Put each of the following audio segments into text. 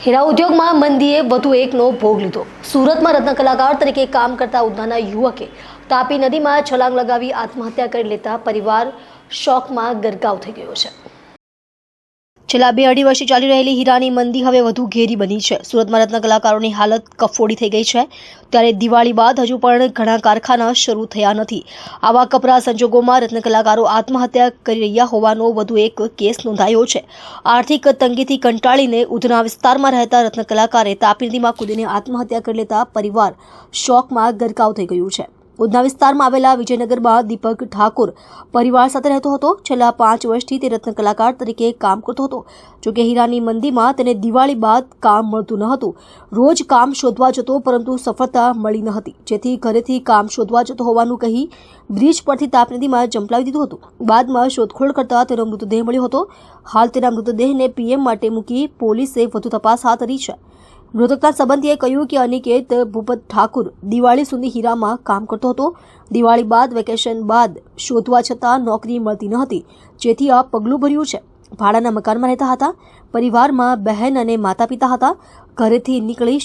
હીરા ઉદ્યોગમાં મંદીએ વધુ એકનો ભોગ લીધો। સુરતમાં રત્ન કલાકાર તરીકે કામ કરતા ઉધનાના યુવકે તાપી નદીમાં છલાંગ લગાવી આત્મહત્યા કરી લેતા પરિવાર શોકમાં ગરકાવ થઈ ગયો છે। છેલ્લા 2-2.5 વર્ષથી ચાલી રહેલી હીરાની મંદી હવે વધુ ઘેરી બની છે। સુરતમાં રત્ન કલાકારોની હાલત કફોડી થઈ ગઈ છે, ત્યારે દિવાળી બાદ હજુ પણ ઘણા કારખાના શરૂ થયા નથી। આવા કપરા સંજોગોમાં રત્ન કલાકારો આત્મહત્યા કરી રહ્યા હોવાનો વધુ એક કેસ નોંધાયો છે। આર્થિક તંગીથી કંટાળીને ઉધના વિસ્તારમાં રહેતા રત્ન કલાકારે તાપી નદીમાં કૂદીને આત્મહત્યા કરી લેતા પરિવાર શોકમાં ગરકાવ થઈ ગયું છે। ઉધના વિસ્તારમાં આવેલા વિજયનગરમાં દીપક ઠાકોર પરિવાર સાથે રહેતો હતો। છેલ્લા 5 વર્ષથી તે રત્ન કલાકાર તરીકે કામ કરતો હતો। જોકે હીરાની મંદીમાં તેને દિવાળી બાદ કામ મળતું ન હતું। રોજ કામ શોધવા જતો, પરંતુ સફળતા મળી ન હતી, જેથી ઘરેથી કામ શોધવા જતો હોવાનું કહી બ્રિજ પરથી તાપી નદીમાં જંપલાવી દીધું હતું। બાદમાં શોધખોળ કરતા તેનો મૃતદેહ મળ્યો હતો। હાલ તેના મૃતદેહને પીએમ માટે મૂકી પોલીસે વધુ તપાસ હાથ ધરી છે। મૃતકના સંબંધીએ કહ્યું કે અનિકેત ભૂપત ઠાકુર દિવાળી સુધી હીરામાં કામ કરતો હતો। દિવાળી બાદ વેકેશન બાદ શોધવા છતાં નોકરી મળતી ન હતી, જેથી આ પગલું ભર્યું છે। ભાડાના મકાનમાં રહેતા હતા। પરિવારમાં બહેન અને માતા પિતા હતા। ઘરેથી નીકળી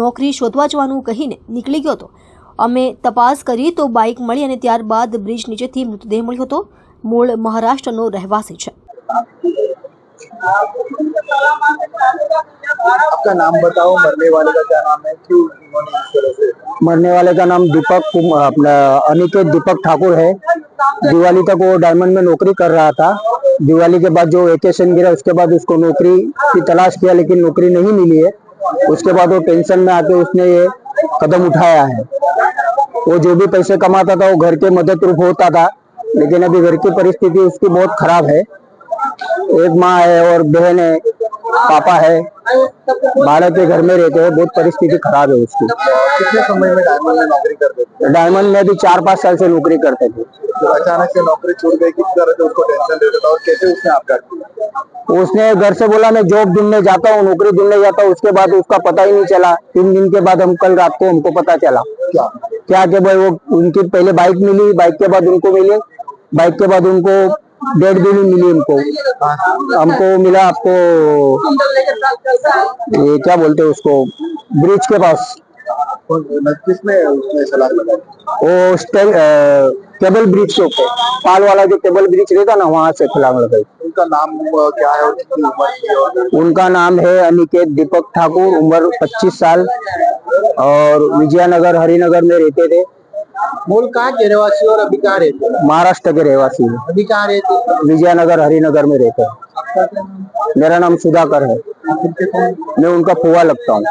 નોકરી શોધવા જવાનું કહીને નીકળી ગયો હતો। અમે તપાસ કરી તો બાઇક મળી અને ત્યારબાદ બ્રિજ નીચેથી મૃતદેહ મળ્યો હતો। મૂળ મહારાષ્ટ્રનો રહેવાસી છે। आपका नाम बताओ, मरने वाले का क्या नाम है, क्यों उन्होंने इस तरह से? मरने वाले का नाम अपना अनिकेत दीपक ठाकुर है। दिवाली तक वो डायमंड में नौकरी कर रहा था। दिवाली के बाद जो वेकेशन गिरा, उसके बाद उसको नौकरी की तलाश किया, लेकिन नौकरी नहीं मिली है। उसके बाद वो टेंशन में आके उसने ये कदम उठाया है। वो जो भी पैसे कमाता था वो घर के मदद रूप होता था, लेकिन अभी घर की परिस्थिति उसकी बहुत खराब है। एक माँ है और बहन है, पापा है, भाड़े के घर में रहते हैं। बहुत परिस्थिति खराब है उसकी। कितने समय में डायमंड में नौकरी करते थे? डायमंड में भी 4-5 साल से नौकरी करते थे। तो अचानक से नौकरी छूट गई, किस तरह से उसको टेंशन रहता था और कैसे उसने आपका किया? उसने घर से बोला मैं जॉब ढूंढने जाता हूँ, नौकरी ढूंढने जाता हूँ। उसके बाद उसका पता ही नहीं चला। 3 दिन के बाद कल रात को हमको पता चला क्या कि भाई वो उनकी पहले बाइक मिली, बाइक के बाद उनको मिली, बाइक के बाद उनको डेड भी नहीं मिली। हमको मिला आपको ये क्या बोलते हैं उसको, ब्रिज के पास। किसने उसने सलाह लगाई? वो केबल ब्रिज के ऊपर, पाल वाला जो केबल ब्रिज रहता ना, वहां से छलांग लगाई। उनका नाम क्या है और कितनी उम्र की है? उनका नाम है अनिकेत दीपक ठाकुर, उम्र 25 साल, और विजयनगर हरिनगर में रहते थे। मूल कहाँ के रहवासी और अभी कहाँ रहते हैं? महाराष्ट्र के रहवासी है। अभी कहाँ रहते हैं? विजयनगर हरिनगर में रहते हैं। मेरा नाम सुधाकर है। मैं उनका फुआ लगता हूँ।